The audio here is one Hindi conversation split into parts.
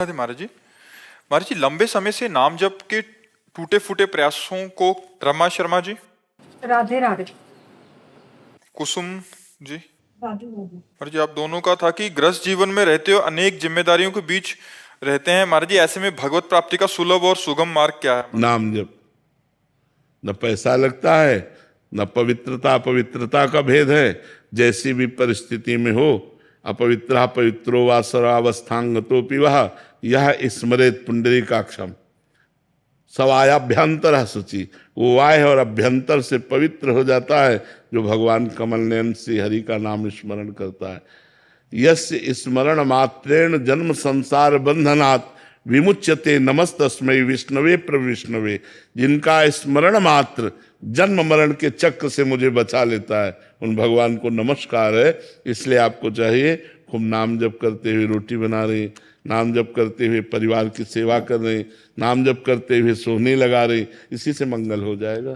राधे महाराज जी लंबे समय से नाम जप के टूटे फूटे प्रयासों को रमा शर्मा जी, राधे राधे। कुसुम जी, राधे राधे। महाराज जी आप दोनों का था कि गृहस्थ जीवन में रहते हो अनेक जिम्मेदारियों के बीच रहते हैं महाराज जी, ऐसे में भगवत प्राप्ति का सुलभ और सुगम मार्ग क्या है? नाम जप। न पैसा लगता है, न पवित्रता अपवित्रता का भेद है। जैसी भी परिस्थिति में हो, अपवित्र पवित्रो वा सरावस्थांगतोपि वह यह स्मरेत पुंडरीकाक्षम सवायाभ्यंतर शुचि। वो वाय और अभ्यंतर से पवित्र हो जाता है जो भगवान कमल नयन श्री हरि का नाम स्मरण करता है। यस्य स्मरण मात्रेण जन्म संसार बंधनात् विमुच्यते नमस्तस्मै विष्णवे प्रविष्णवे। जिनका स्मरण मात्र जन्म मरण के चक्र से मुझे बचा लेता है, उन भगवान को नमस्कार है। इसलिए आपको चाहिए खूब नाम जप करते हुए रोटी बना रहे, नाम जप करते हुए परिवार की सेवा कर रहे, नाम जप करते हुए सोने लगा रहे, इसी से मंगल हो जाएगा।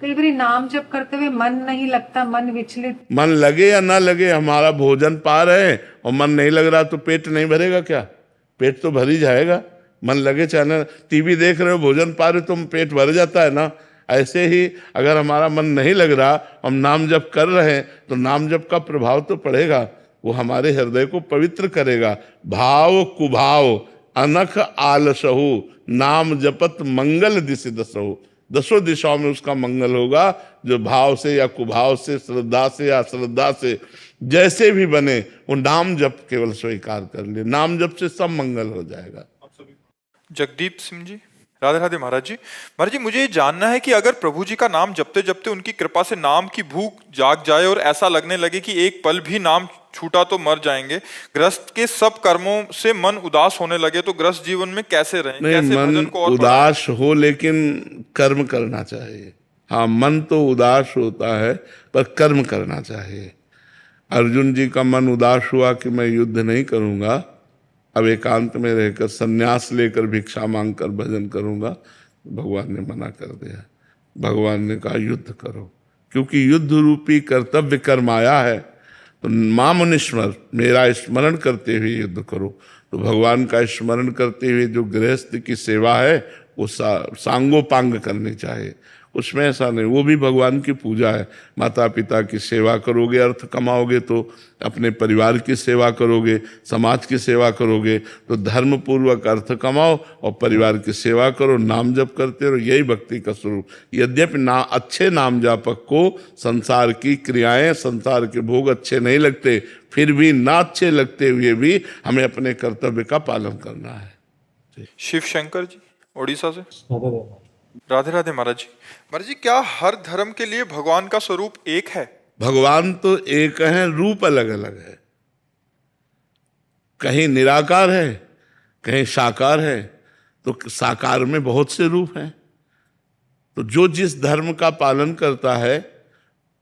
कई बार नाम जप करते हुए मन नहीं लगता, मन विचलित। मन लगे या ना लगे, हमारा भोजन पा रहे हैं और मन नहीं लग रहा तो पेट नहीं भरेगा क्या? पेट तो भर ही जाएगा। मन लगे चाहे ना, टीवी देख रहे हो भोजन पा रहे हो तो पेट भर जाता है ना। ऐसे ही अगर हमारा मन नहीं लग रहा, हम नाम जप कर रहे हैं तो नाम जप का प्रभाव तो पड़ेगा, वो हमारे हृदय को पवित्र करेगा। भाव कुभाव अनख आलसहु नाम जपत मंगल दिशि दसहु। दसों दिशाओं में उसका मंगल होगा। जो भाव से या कुभाव से, श्रद्धा से या अश्रद्धा से, जैसे भी बने वो नाम जप केवल स्वीकार कर ले। नाम जप से सब मंगल हो जाएगा। जगदीप सिंह जी, राधे राधे महाराज जी मुझे ये जानना है कि अगर प्रभु जी का नाम जपते जपते उनकी कृपा से नाम की भूख जाग जाए और ऐसा लगने लगे कि एक पल भी नाम छूटा तो मर जाएंगे, गृहस्थ के सब कर्मों से मन उदास होने लगे, तो गृहस्थ जीवन में कैसे रहें? नहीं, कैसे मन भजन को और उदास हो लेकिन कर्म करना चाहिए। हाँ, मन तो उदास होता है पर कर्म करना चाहिए। अर्जुन जी का मन उदास हुआ कि मैं युद्ध नहीं करूंगा, अब एकांत में रहकर संन्यास लेकर भिक्षा मांगकर भजन करूंगा। भगवान ने मना कर दिया। भगवान ने कहा युद्ध करो, क्योंकि युद्ध रूपी कर्तव्य कर्म आया है। तो मामुनिस्मर, मेरा स्मरण करते हुए युद्ध करो। तो भगवान का स्मरण करते हुए जो गृहस्थ की सेवा है वो सांगोपांग करनी चाहिए। उसमें ऐसा नहीं, वो भी भगवान की पूजा है। माता पिता की सेवा करोगे, अर्थ कमाओगे, तो अपने परिवार की सेवा करोगे, समाज की सेवा करोगे, तो धर्म पूर्वक अर्थ कमाओ और परिवार की सेवा करो, नाम जप करते रहो। यही भक्ति का स्वरूप। यद्यपि अच्छे नाम जापक को संसार की क्रियाएं, संसार के भोग अच्छे नहीं लगते, फिर भी ना अच्छे लगते हुए भी हमें अपने कर्तव्य का पालन करना है। शिव शंकर जी, उड़ीसा से, राधे राधे महाराज जी क्या हर धर्म के लिए भगवान का स्वरूप एक है? भगवान तो एक है, रूप अलग अलग है। कहीं निराकार है, कहीं साकार है। तो साकार में बहुत से रूप हैं। तो जो जिस धर्म का पालन करता है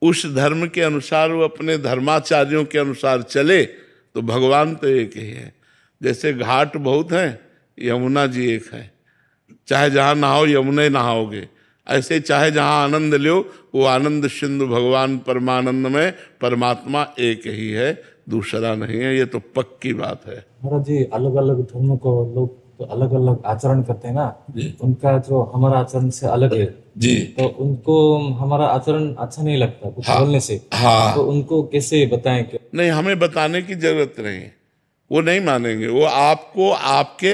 उस धर्म के अनुसार वो अपने धर्माचार्यों के अनुसार चले तो भगवान तो एक ही है। जैसे घाट बहुत हैं, यमुना जी एक है। चाहे जहाँ नहाओ यमुना नहाओगे, ऐसे चाहे जहाँ आनंद लो वो आनंद सिंधु भगवान परमानंद में परमात्मा एक ही है, दूसरा नहीं है। ये तो पक्की बात है। महाराज जी, अलग अलग धर्मों को लोग तो अलग अलग आचरण करते हैं ना, उनका जो हमारा आचरण से अलग है जी, तो उनको हमारा आचरण अच्छा नहीं लगता कुछ बोलने से। हाँ, तो उनको कैसे बताएं? कि नहीं, हमें बताने की जरूरत नहीं, वो नहीं मानेंगे। वो आपको आपके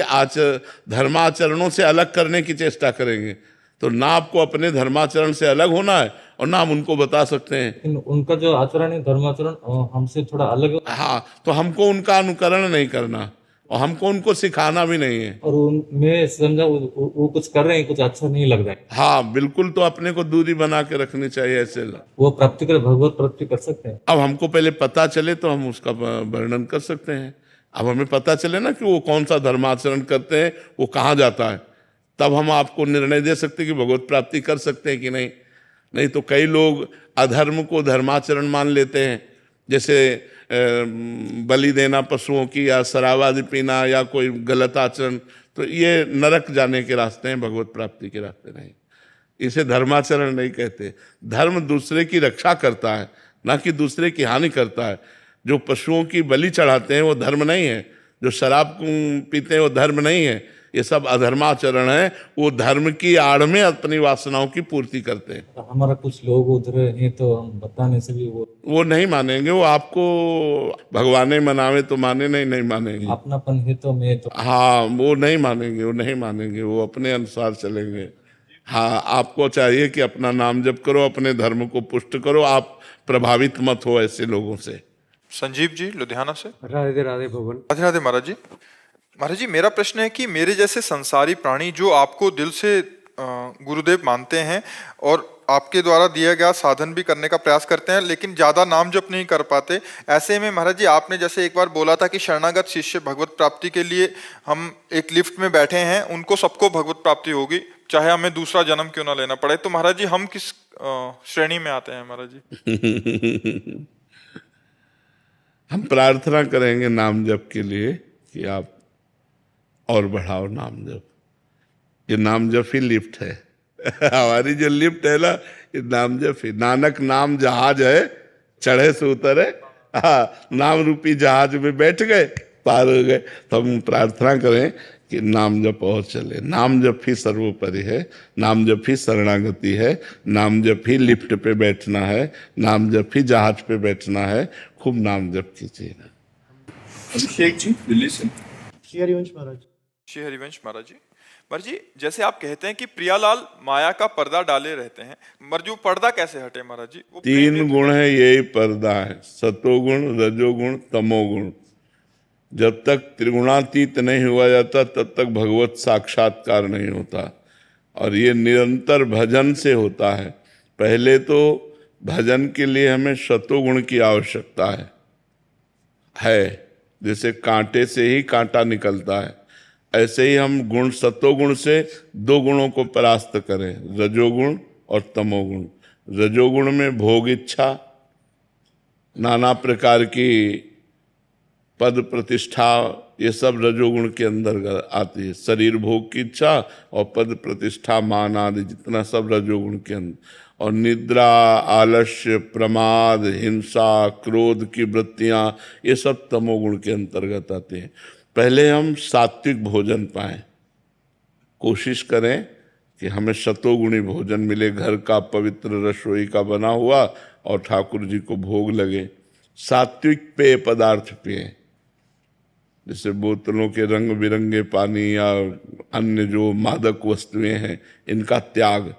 धर्माचरणों से अलग करने की चेष्टा करेंगे। तो ना आपको अपने धर्माचरण से अलग होना है और ना हम उनको बता सकते हैं। लेकिन उनका जो आचरण है, धर्माचरण हमसे थोड़ा अलग है। हाँ, तो हमको उनका अनुकरण नहीं करना और हमको उनको सिखाना भी नहीं है। और मैं समझा वो कुछ कर रहे हैं, कुछ अच्छा नहीं लग रहा है। हाँ बिल्कुल, तो अपने को दूरी बना के रखनी चाहिए ऐसे। वो प्राप्ति कर, भगवत प्राप्ति कर सकते हैं। अब हमको पहले पता चले तो हम उसका वर्णन कर सकते हैं। अब हमें पता चले ना कि वो कौन सा धर्माचरण करते हैं, वो कहाँ जाता है, तब हम आपको निर्णय दे सकते हैं कि भगवत प्राप्ति कर सकते हैं कि नहीं। नहीं तो कई लोग अधर्म को धर्माचरण मान लेते हैं, जैसे बलि देना पशुओं की, या शराब पीना, या कोई गलत आचरण। तो ये नरक जाने के रास्ते हैं, भगवत प्राप्ति के रास्ते नहीं। इसे धर्माचरण नहीं कहते। धर्म दूसरे की रक्षा करता है, ना कि दूसरे की हानि करता है। जो पशुओं की बलि चढ़ाते हैं वो धर्म नहीं है, जो शराब पीते हैं वो धर्म नहीं है, ये सब अधर्माचरण है। वो धर्म की आड़ में अपनी वासनाओं की पूर्ति करते हैं। हमारा कुछ लोग उधर हैं तो हम बताने से भी वो नहीं मानेंगे, वो आपको भगवान ही मनावे तो माने, नहीं मानेंगे। अपनापन है तो मैं तो हाँ, वो नहीं मानेंगे, वो नहीं मानेंगे, वो अपने अनुसार चलेंगे। हाँ, आपको चाहिए कि अपना नाम जप करो, अपने धर्म को पुष्ट करो, आप प्रभावित मत हो ऐसे लोगों से। संजीव जी लुधियाना से। राधे राधे भगवान। राधे राधे महाराज जी। महाराज जी, मेरा प्रश्न है कि मेरे जैसे संसारी प्राणी जो आपको दिल से गुरुदेव मानते हैं और आपके द्वारा दिया गया साधन भी करने का प्रयास करते हैं, लेकिन ज्यादा नाम जप नहीं कर पाते, ऐसे में महाराज जी आपने जैसे एक बार बोला था कि शरणागत शिष्य भगवत प्राप्ति के लिए हम एक लिफ्ट में बैठे हैं, उनको सबको भगवत प्राप्ति होगी चाहे हमें दूसरा जन्म क्यों ना लेना पड़े। तो महाराज जी हम किस श्रेणी में आते हैं महाराज जी? हम प्रार्थना करेंगे नाम जप के लिए कि आप और बढ़ाओ नाम जप। ये नाम जप ही लिफ्ट है। हमारी जो लिफ्ट है ना, ये नाम जप ही। नानक नाम जहाज है, चढ़े से उतरे, नाम रूपी जहाज में बैठ गए, पार हो गए। तो हम प्रार्थना करें कि नाम जप और चले। नाम जप ही सर्वोपरि है, नाम जप ही शरणागति है, नाम जप ही लिफ्ट पे बैठना है, नाम जप ही जहाज पे बैठना है। खूब नाम जप कीजिए। अभिषेक जी दिल्ली से। श्री हरिवंश महाराज। श्री हरिवंश महाराज जी। महाराज जी, जैसे आप कहते हैं कि प्रियालाल माया का पर्दा डाले रहते हैं, मगर जो पर्दा कैसे हटे महाराज जी? वो तीन गुण है, यही पर्दा है, सतोगुण, रजोगुण, तमोगुण। जब तक त्रिगुणातीत नहीं हुआ जाता तब तक भगवत साक्षात्कार नहीं होता, और ये निरंतर भजन से होता है। पहले तो भजन के लिए हमें सतोगुण की आवश्यकता है। जैसे कांटे से ही कांटा निकलता है, ऐसे ही हम गुण सतोगुण से दो गुणों को परास्त करें, रजोगुण और तमोगुण। रजोगुण में भोग इच्छा, नाना प्रकार की पद प्रतिष्ठा, ये सब रजोगुण के अंदर आती है। शरीर भोग की इच्छा और पद प्रतिष्ठा, मान आदि जितना सब रजोगुण के अंदर। और निद्रा, आलस्य, प्रमाद, हिंसा, क्रोध की वृत्तियां, ये सब तमोगुण के अंतर्गत आते हैं। पहले हम सात्विक भोजन पाएं, कोशिश करें कि हमें सतोगुणी भोजन मिले, घर का पवित्र रसोई का बना हुआ और ठाकुर जी को भोग लगे। सात्विक पेय पदार्थ पिए, जैसे बोतलों के रंग बिरंगे पानी या अन्य जो मादक वस्तुएं हैं, इनका त्याग।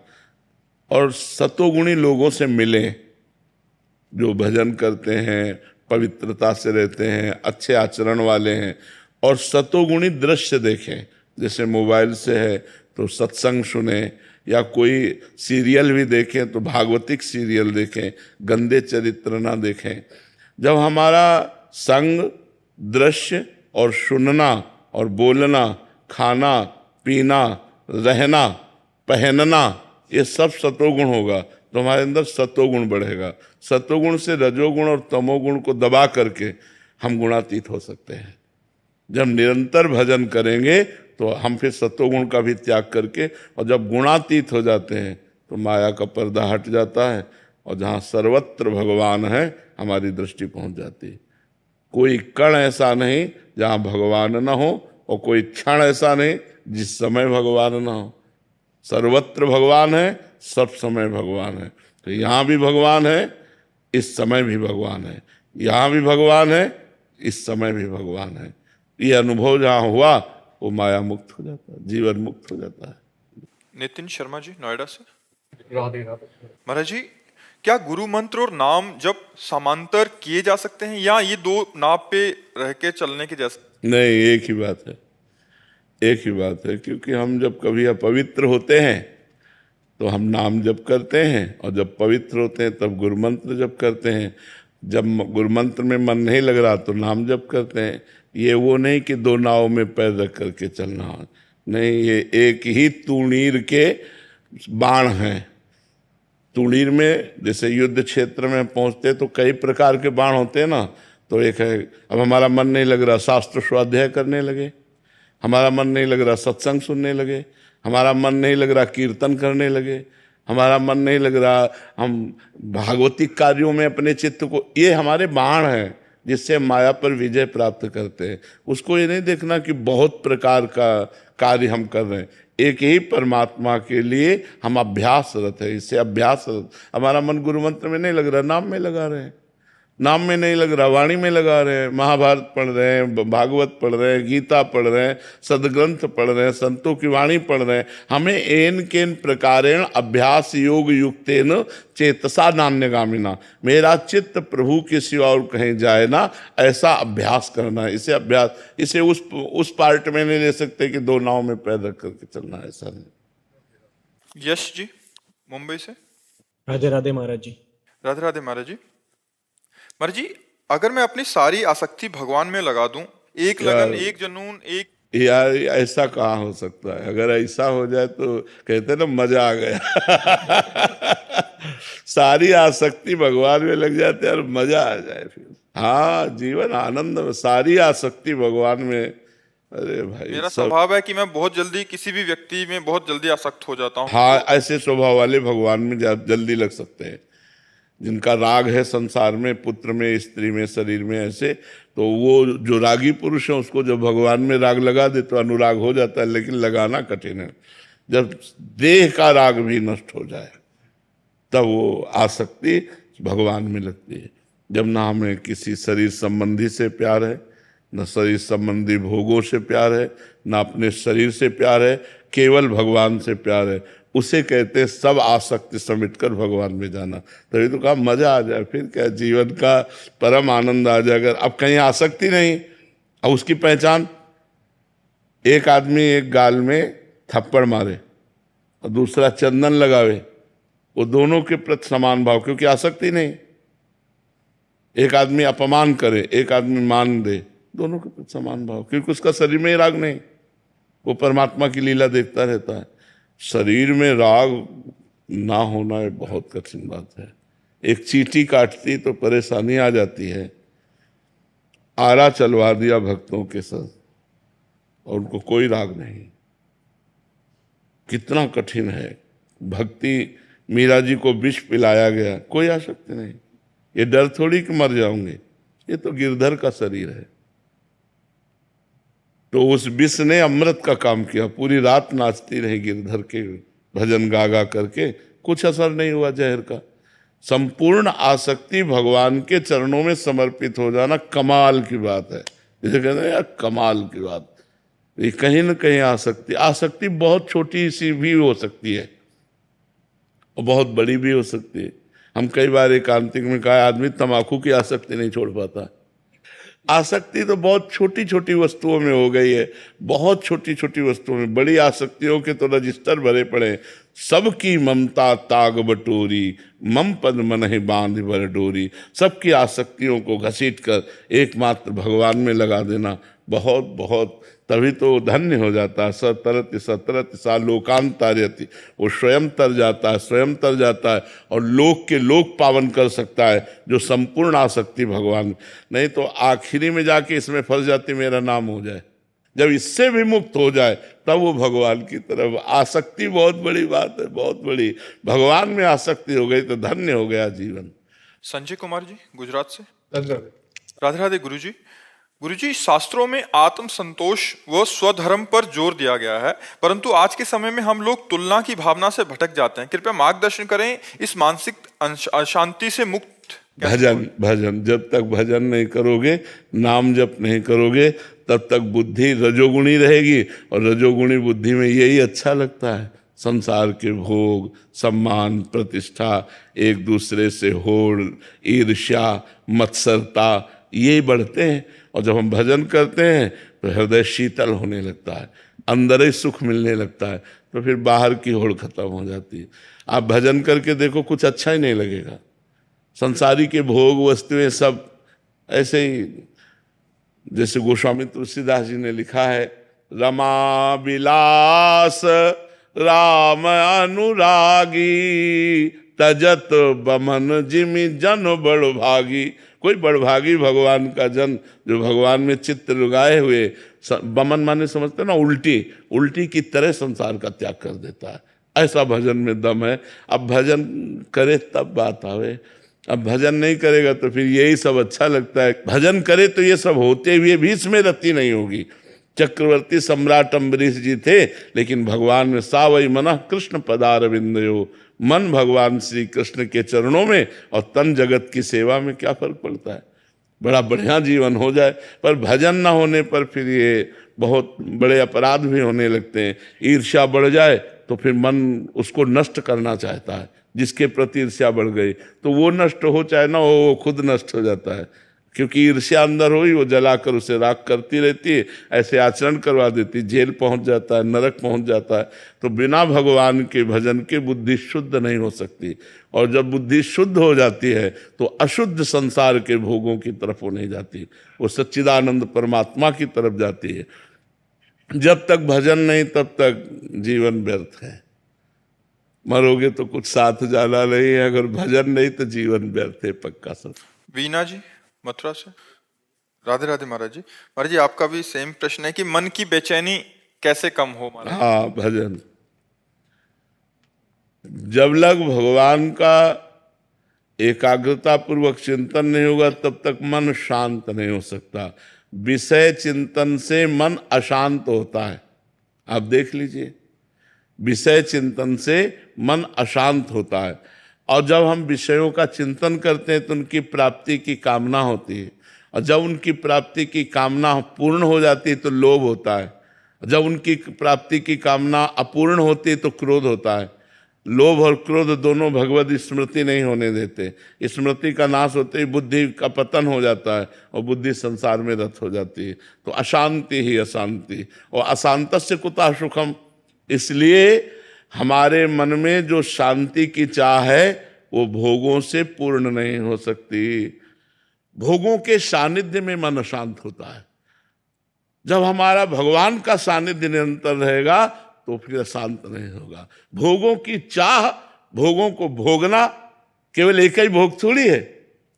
और सतोगुणी लोगों से मिलें, जो भजन करते हैं, पवित्रता से रहते हैं, अच्छे आचरण वाले हैं। और सतोगुणी दृश्य देखें, जैसे मोबाइल से है तो सत्संग सुने, या कोई सीरियल भी देखें तो भागवतिक सीरियल देखें, गंदे चरित्र ना देखें। जब हमारा संग, दृश्य और सुनना और बोलना, खाना पीना, रहना, पहनना, ये सब सतोगुण होगा तो हमारे अंदर सतोगुण बढ़ेगा। सतोगुण से रजोगुण और तमोगुण को दबा करके हम गुणातीत हो सकते हैं। जब निरंतर भजन करेंगे तो हम फिर सतोगुण का भी त्याग करके, और जब गुणातीत हो जाते हैं तो माया का पर्दा हट जाता है, और जहाँ सर्वत्र भगवान है हमारी दृष्टि पहुँच जाती है। कोई कण ऐसा नहीं जहाँ भगवान न हो, और कोई क्षण ऐसा नहीं जिस समय भगवान न हो। सर्वत्र भगवान है, सब समय भगवान है। तो यहाँ भी भगवान है, इस समय भी भगवान है, यहाँ भी भगवान है, इस समय भी भगवान है। ये अनुभव जहाँ हुआ वो माया मुक्त हो जाता है, जीवन मुक्त हो जाता है। नितिन शर्मा जी नोएडा से। राधे राधे। महाराज जी, क्या गुरु मंत्र और नाम जब समांतर किए जा सकते हैं, या ये दो नाव पे रह के चलने के जैसे? नहीं, एक ही बात है, एक ही बात है। क्योंकि हम जब कभी अपवित्र होते हैं तो हम नाम जप करते हैं, और जब पवित्र होते हैं तब गुरु मंत्र जप करते हैं। जब गुरु मंत्र में मन नहीं लग रहा तो नाम जप करते हैं। ये वो नहीं कि दो नाव में पैर रख करके चलना, नहीं, ये एक ही तूणीर के बाण हैं। तूणीर में जैसे युद्ध क्षेत्र में पहुंचते तो कई प्रकार के बाण होते हैं ना, तो एक है, अब हमारा मन नहीं लग रहा, शास्त्र स्वाध्याय करने लगे। हमारा मन नहीं लग रहा, सत्संग सुनने लगे। हमारा मन नहीं लग रहा, कीर्तन करने लगे। हमारा मन नहीं लग रहा, हम भागवतिक कार्यों में अपने चित्त को, ये हमारे बाण हैं। जिससे हम माया पर विजय प्राप्त करते हैं। उसको ये नहीं देखना कि बहुत प्रकार का कार्य हम कर रहे हैं, एक ही परमात्मा के लिए हम अभ्यासरत है। इससे अभ्यासरत, हमारा मन गुरु मंत्र में नहीं लग रहा, नाम में लगा रहे हैं, नाम में नहीं लग रहा, वाणी में लगा रहे हैं, महाभारत पढ़ रहे हैं, भागवत पढ़ रहे हैं, गीता पढ़ रहे हैं, सदग्रंथ पढ़ रहे हैं, संतों की वाणी पढ़ रहे हैं। हमें एन केन प्रकारेण अभ्यास योग युक्तेन चेतसा नान्यगामिना, मेरा चित्त प्रभु के सिवा और कहीं जाए ना, ऐसा अभ्यास करना है। इसे अभ्यास, इसे उस पार्ट में नहीं ले सकते कि दो नाव में पैर रख करके चलना है, ऐसा नहीं। यश जी मुंबई से। राधे राधे महाराज जी। राधे राधे महाराज जी। महाराज जी, अगर मैं अपनी सारी आसक्ति भगवान में लगा दूं, एक लगन, एक जुनून, एक, यार ऐसा कहाँ हो सकता है? अगर ऐसा हो जाए तो कहते ना मजा आ गया। सारी आसक्ति भगवान में लग जाते हैं और मजा आ जाए फिर। हाँ, जीवन आनंद में, सारी आसक्ति भगवान में। अरे भाई, मेरा स्वभाव है कि मैं बहुत जल्दी किसी भी व्यक्ति में बहुत जल्दी आसक्त हो जाता हूँ। हाँ, ऐसे स्वभाव वाले भगवान में जल्दी लग सकते हैं। जिनका राग है संसार में, पुत्र में, स्त्री में, शरीर में, ऐसे, तो वो जो रागी पुरुष है उसको जब भगवान में राग लगा दे तो अनुराग हो जाता है, लेकिन लगाना कठिन है। जब देह का राग भी नष्ट हो जाए तब वो आसक्ति भगवान में लगती है। जब ना हमें किसी शरीर संबंधी से प्यार है, न शरीर संबंधी भोगों से प्यार है, न अपने शरीर से प्यार है, केवल भगवान से प्यार है, उसे कहते सब आसक्ति समेटकर भगवान में जाना। तभी तो कहा मजा आ जाए, फिर क्या जीवन का परम आनंद आ जाए। अगर अब कहीं आसक्ति नहीं, अब उसकी पहचान, एक आदमी एक गाल में थप्पड़ मारे और दूसरा चंदन लगावे, वो दोनों के प्रति समान भाव, क्योंकि आसक्ति नहीं। एक आदमी अपमान करे, एक आदमी मान दे, दोनों के प्रति समान भाव, क्योंकि उसका शरीर में राग नहीं, वो परमात्मा की लीला देखता रहता है। शरीर में राग ना होना एक बहुत कठिन बात है। एक चींटी काटती तो परेशानी आ जाती है, आरा चलवा दिया भक्तों के साथ और उनको कोई राग नहीं, कितना कठिन है। भक्ति, मीरा जी को विष पिलाया गया, कोई आसक्ति नहीं। ये डर थोड़ी कि मर जाओगे, ये तो गिरधर का शरीर है। तो उस विष ने अमृत का काम किया, पूरी रात नाचती रही गिरधर के भजन गा गा करके, कुछ असर नहीं हुआ जहर का। संपूर्ण आसक्ति भगवान के चरणों में समर्पित हो जाना कमाल की बात है। जैसे कहते हैं यार कमाल की बात, ये कहीं न कहीं आसक्ति बहुत छोटी सी भी हो सकती है और बहुत बड़ी भी हो सकती है। हम कई बार एकांतिक में कहा, आदमी तंबाकू की आसक्ति नहीं छोड़ पाता। आसक्ति तो बहुत छोटी छोटी वस्तुओं में हो गई है, बहुत छोटी छोटी वस्तुओं में। बड़ी आसक्तियों के तो रजिस्टर भरे पड़े। सबकी ममता ताग बटोरी, मम पद मनहि बांध बर डोरी। सबकी आसक्तियों को घसीट कर एकमात्र भगवान में लगा देना बहुत बहुत, तभी तो धन्य हो जाता है। सतरति सतरति सा लोकांतार्यति, वो स्वयं तर जाता है, स्वयं तर जाता है और लोक के लोक पावन कर सकता है जो संपूर्ण आसक्ति भगवान। नहीं तो आखिरी में जाके इसमें फंस जाती मेरा नाम हो जाए। जब इससे भी मुक्त हो जाए तब वो भगवान की तरफ। आसक्ति बहुत बड़ी बात है, बहुत बड़ी। भगवान में आसक्ति हो गई तो धन्य हो गया जीवन। संजय कुमार जी गुजरात से। राधे राधे गुरुजी। गुरुजी, शास्त्रों में आत्म संतोष व स्वधर्म पर जोर दिया गया है, परंतु आज के समय में हम लोग तुलना की भावना से भटक जाते हैं। कृपया मार्गदर्शन करें, इस मानसिक अशांति से मुक्त भजन जब तक भजन नहीं करोगे, नाम जप नहीं करोगे, तब तक बुद्धि रजोगुणी रहेगी और रजोगुणी बुद्धि में यही अच्छा लगता है। संसार के भोग, सम्मान, प्रतिष्ठा, एक दूसरे से होड़, ईर्ष्या, मत्सरता, ये बढ़ते हैं। और जब हम भजन करते हैं तो हृदय शीतल होने लगता है, अंदर ही सुख मिलने लगता है, तो फिर बाहर की होड़ खत्म हो जाती है। आप भजन करके देखो, कुछ अच्छा ही नहीं लगेगा। संसारी के भोग वस्तुएं सब ऐसे ही, जैसे गोस्वामी तुलसीदास जी ने लिखा है, रमा विलास राम अनुरागी, तजत बमन जिमि जन बड़ भागी। कोई बड़भागी भगवान का जन जो भगवान में चित्त लगाए हुए, बमन माने समझते ना, उल्टी की तरह संसार का त्याग कर देता है। ऐसा भजन में दम है। अब भजन करे तब बात आवे। अब भजन नहीं करेगा तो फिर यही सब अच्छा लगता है। भजन करे तो ये सब होते हुए भी इसमें रति नहीं होगी। चक्रवर्ती सम्राट अम्बरीश जी थे, लेकिन भगवान में सा वही मन कृष्ण पदारविंदयो, मन भगवान श्री कृष्ण के चरणों में और तन जगत की सेवा में क्या फर्क पड़ता है। बड़ा बढ़िया जीवन हो जाए, पर भजन ना होने पर फिर ये बहुत बड़े अपराध भी होने लगते हैं। ईर्ष्या बढ़ जाए तो फिर मन उसको नष्ट करना चाहता है। जिसके प्रति ईर्ष्या बढ़ गई तो वो नष्ट हो चाहे ना हो, वो खुद नष्ट हो जाता है, क्योंकि ईर्ष्या अंदर हुई, वो जलाकर उसे राख करती रहती है, ऐसे आचरण करवा देती, जेल पहुंच जाता है, नरक पहुंच जाता है। तो बिना भगवान के भजन के बुद्धि शुद्ध नहीं हो सकती, और जब बुद्धि शुद्ध हो जाती है तो अशुद्ध संसार के भोगों की तरफ वो नहीं जाती, वो सच्चिदानंद परमात्मा की तरफ जाती है। जब तक भजन नहीं तब तक जीवन व्यर्थ है। मरोगे तो कुछ साथ जाना नहीं है, अगर भजन नहीं तो जीवन व्यर्थ है, पक्का सब। वीना जी मथुरा से। राधे राधे महाराज जी। महाराज जी आपका भी सेम प्रश्न है कि मन की बेचैनी कैसे कम हो महाराज। हाँ, भजन। जब लग भगवान का एकाग्रता पूर्वक चिंतन नहीं होगा तब तक मन शांत नहीं हो सकता। विषय चिंतन से मन अशांत होता है, आप देख लीजिए। विषय चिंतन से मन अशांत होता है, और जब हम विषयों का चिंतन करते हैं तो उनकी प्राप्ति की कामना होती है, और जब उनकी प्राप्ति की कामना पूर्ण हो जाती है तो लोभ होता है, जब उनकी प्राप्ति की कामना अपूर्ण होती है तो क्रोध होता है। लोभ और क्रोध दोनों भगवत स्मृति नहीं होने देते। स्मृति का नाश होते ही बुद्धि का पतन हो जाता है और बुद्धि संसार में रत हो जाती है। तो अशांति ही अशांति, और अशांतस्य कुतः सुखम। इसलिए हमारे मन में जो शांति की चाह है वो भोगों से पूर्ण नहीं हो सकती। भोगों के सानिध्य में मन अशांत होता है। जब हमारा भगवान का सानिध्य निरंतर रहेगा तो फिर अशांत नहीं होगा। भोगों की चाह, भोगों को भोगना, केवल एक ही भोग थोड़ी है,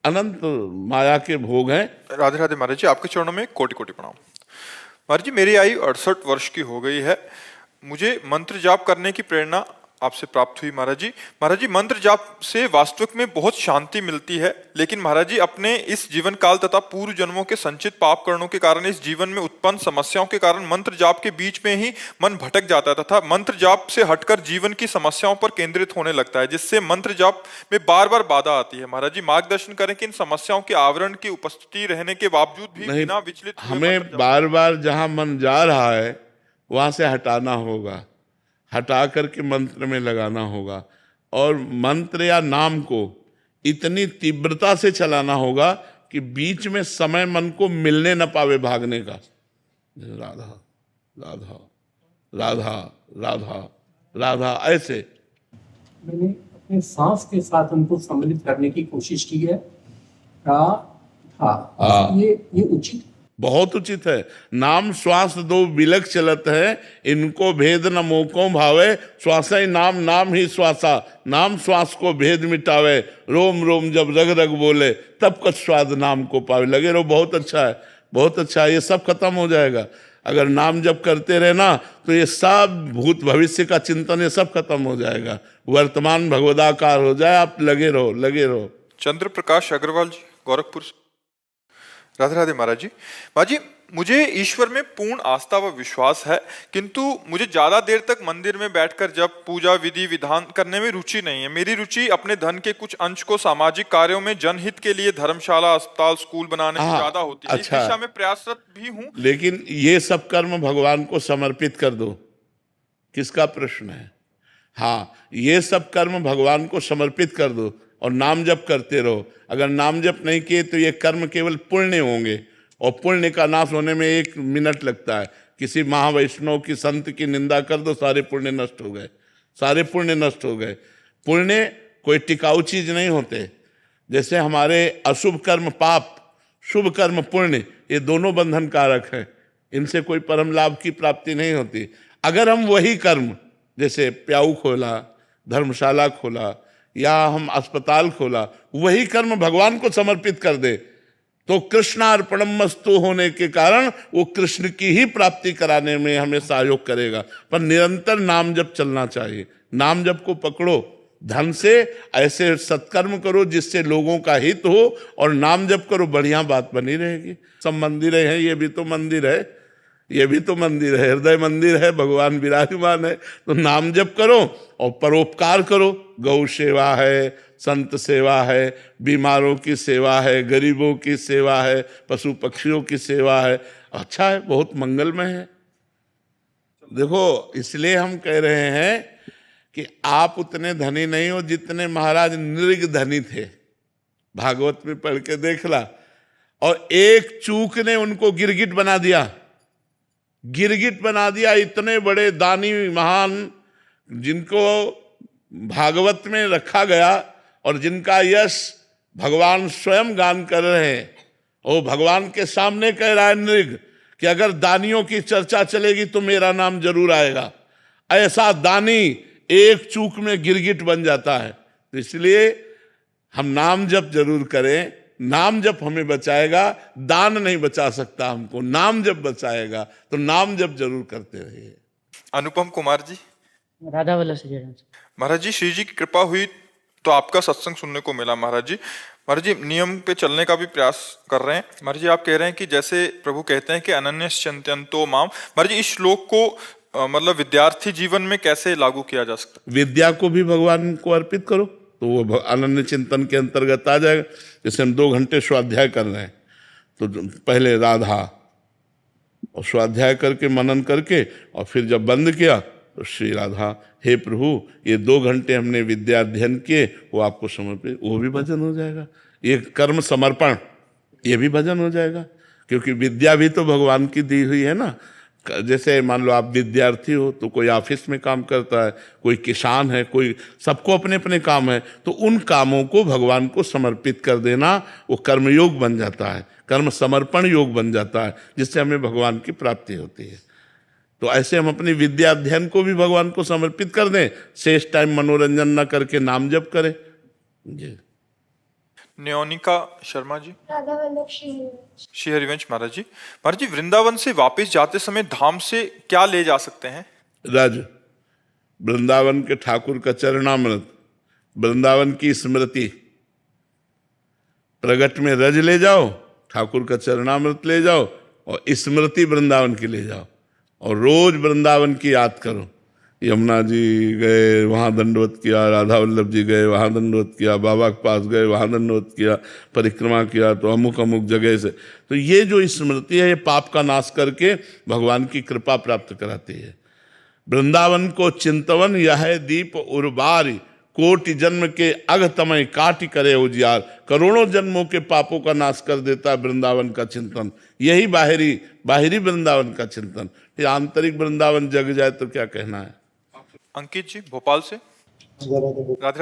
अनंत माया के भोग हैं। राधे राधे महाराज जी, आपके चरणों में कोटि कोटि प्रणाम। महाराज जी मेरी आयु 68 वर्ष की हो गई है। मुझे मंत्र जाप करने की प्रेरणा आपसे प्राप्त हुई महाराज जी। महाराज जी मंत्र जाप से वास्तविक में बहुत शांति मिलती है, लेकिन महाराज जी अपने इस जीवन काल तथा पूर्व जन्मों के संचित पाप कर्णों के कारण इस जीवन में उत्पन्न समस्याओं के कारण मंत्र जाप के बीच में ही मन भटक जाता है तथा मंत्र जाप से हटकर जीवन की समस्याओं पर केंद्रित होने लगता है, जिससे मंत्र जाप में बार बार बाधा आती है। महाराज जी मार्गदर्शन करें कि इन समस्याओं के आवरण की उपस्थिति रहने के बावजूद भी बिना विचलित हुए हमें बार बार जहां मन जा रहा है वहां से हटाना होगा, हटा करके मंत्र में लगाना होगा, और मंत्र या नाम को इतनी तीव्रता से चलाना होगा कि बीच में समय मन को मिलने न पावे भागने का। राधा राधा राधा राधा राधा, ऐसे मैंने अपने सांस के साथ उनको सम्मिलित करने की कोशिश की है। ये उचित, बहुत उचित है। नाम श्वास दो बिलक चलत है, इनको भेद न मोको भावे, श्वास ही नाम नाम ही श्वासा, नाम श्वास को भेद मिटावे, रोम रोम जब रग रग बोले तब कछ स्वाद नाम को पावे। लगे रहो, बहुत अच्छा है, बहुत अच्छा है। ये सब खत्म हो जाएगा अगर नाम जब करते रहे ना, तो ये सब भूत भविष्य का चिंतन ये सब खत्म हो जाएगा, वर्तमान भगवदाकार हो जाए। आप लगे रहो, लगे रहो। चंद्र प्रकाश अग्रवाल जी गोरखपुर से। राधे राधे महाराज जी। महाराज जी मुझे ईश्वर में पूर्ण आस्था व विश्वास है, किंतु मुझे ज्यादा देर तक मंदिर में बैठकर जब पूजा विधि विधान करने में रुचि नहीं है। मेरी रुचि अपने धन के कुछ अंश को सामाजिक कार्यों में जनहित के लिए धर्मशाला, अस्पताल, स्कूल बनाने में ज्यादा होती है। अच्छा, इस दिशा में प्रयासरत भी हूँ। लेकिन ये सब कर्म भगवान को समर्पित कर दो। किसका प्रश्न है? हाँ, ये सब कर्म भगवान को समर्पित कर दो और नाम जप करते रहो। अगर नाम जप नहीं किए तो ये कर्म केवल पुण्य होंगे, और पुण्य का नाश होने में 1 मिनट लगता है। किसी महावैष्णव की, संत की निंदा कर दो, सारे पुण्य नष्ट हो गए, सारे पुण्य नष्ट हो गए। पुण्य कोई टिकाऊ चीज नहीं होते। जैसे हमारे अशुभ कर्म पाप, शुभ कर्म पुण्य, ये दोनों बंधन कारक हैं, इनसे कोई परम लाभ की प्राप्ति नहीं होती। अगर हम वही कर्म, जैसे प्याऊ खोला, धर्मशाला खोला, या हम अस्पताल खोला, वही कर्म भगवान को समर्पित कर दे, तो कृष्णार्पणमस्तु होने के कारण वो कृष्ण की ही प्राप्ति कराने में हमें सहयोग करेगा। पर निरंतर नाम जप चलना चाहिए। नाम जप को पकड़ो, धन से ऐसे सत्कर्म करो जिससे लोगों का हित हो, और नाम जप करो, बढ़िया बात बनी रहेगी। सब मंदिर हैं, ये भी तो मंदिर है, ये भी तो मंदिर है, हृदय मंदिर है, भगवान विराजमान है। तो नाम जप करो और परोपकार करो। गौ सेवा है, संत सेवा है, बीमारों की सेवा है, गरीबों की सेवा है, पशु पक्षियों की सेवा है। अच्छा है, बहुत मंगलमय है। देखो, इसलिए हम कह रहे हैं कि आप उतने धनी नहीं हो जितने महाराज नृग धनी थे। भागवत में पढ़ के देख ला। और एक चूक ने उनको गिरगिट बना दिया, गिरगिट बना दिया। इतने बड़े दानी महान जिनको भागवत में रखा गया और जिनका यश भगवान स्वयं गान कर रहे हैं, वो भगवान के सामने कह रहा है नृग कि अगर दानियों की चर्चा चलेगी तो मेरा नाम जरूर आएगा। ऐसा दानी एक चूक में गिरगिट बन जाता है। तो इसलिए हम नाम जप जरूर करें। नाम जप हमें बचाएगा, दान नहीं बचा सकता हमको, नाम जप बचाएगा। तो नाम जप जरूर करते रहिए। अनुपम कुमार जी। राधा वल्लभ से जयराम। महाराज जी, श्री जी की कृपा हुई तो आपका सत्संग सुनने को मिला। महाराज जी, नियम पे चलने का भी प्रयास कर रहे हैं। महाराज जी, आप कह रहे हैं कि जैसे प्रभु कहते हैं कि अनन्यश्चिंतयन्तो माम। महाराज जी, इस श्लोक को मतलब विद्यार्थी जीवन में कैसे लागू किया जा सकता है? विद्या को भी भगवान को अर्पित करो तो वो अनन्य चिंतन के अंतर्गत आ जाएगा। जैसे हम 2 घंटे स्वाध्याय कर रहे हैं, तो पहले राधा और स्वाध्याय करके मनन करके, और फिर जब बंद किया तो श्री राधा। हे प्रभु, ये 2 घंटे हमने विद्या अध्ययन किए, वो आपको समर्पित, वो भी भजन हो जाएगा। ये कर्म समर्पण, ये भी भजन हो जाएगा। क्योंकि विद्या भी तो भगवान की दी हुई है ना। जैसे मान लो आप विद्यार्थी हो तो कोई ऑफिस में काम करता है, कोई किसान है, कोई, सबको अपने अपने काम है। तो उन कामों को भगवान को समर्पित कर देना, वो कर्मयोग बन जाता है, कर्म समर्पण योग बन जाता है, जिससे हमें भगवान की प्राप्ति होती है। तो ऐसे हम अपनी विद्या अध्ययन को भी भगवान को समर्पित कर दें, शेष टाइम मनोरंजन न करके नाम जप करें। जी। न्योनिका शर्मा जी। राधा वल्लभ श्री हरिवंश महाराज जी, वृंदावन से वापस जाते समय धाम से क्या ले जा सकते हैं? रज, वृंदावन के ठाकुर का चरणामृत, वृंदावन की स्मृति, प्रगट में रज ले जाओ, ठाकुर का चरणामृत ले जाओ, और स्मृति वृंदावन की ले जाओ, और रोज वृंदावन की याद करो। यमुना जी गए, वहाँ दंडवत किया, राधा वल्लभ जी गए, वहाँ दंडवत किया, बाबा के पास गए, वहाँ दंडवत किया, परिक्रमा किया, तो अमुक अमुक जगह से। तो ये जो स्मृति है, ये पाप का नाश करके भगवान की कृपा प्राप्त कराती है। वृंदावन को चिंतवन यह है दीप उर्बारी, कोटि जन्म के अघतमय काटि करे उजियार। करोड़ों जन्मों के पापों का नाश कर देता है वृंदावन का चिंतन। यही बाहरी वृंदावन का चिंतन। ये आंतरिक वृंदावन जग जाए तो क्या कहना है। अंकित जी, भोपाल से। राधे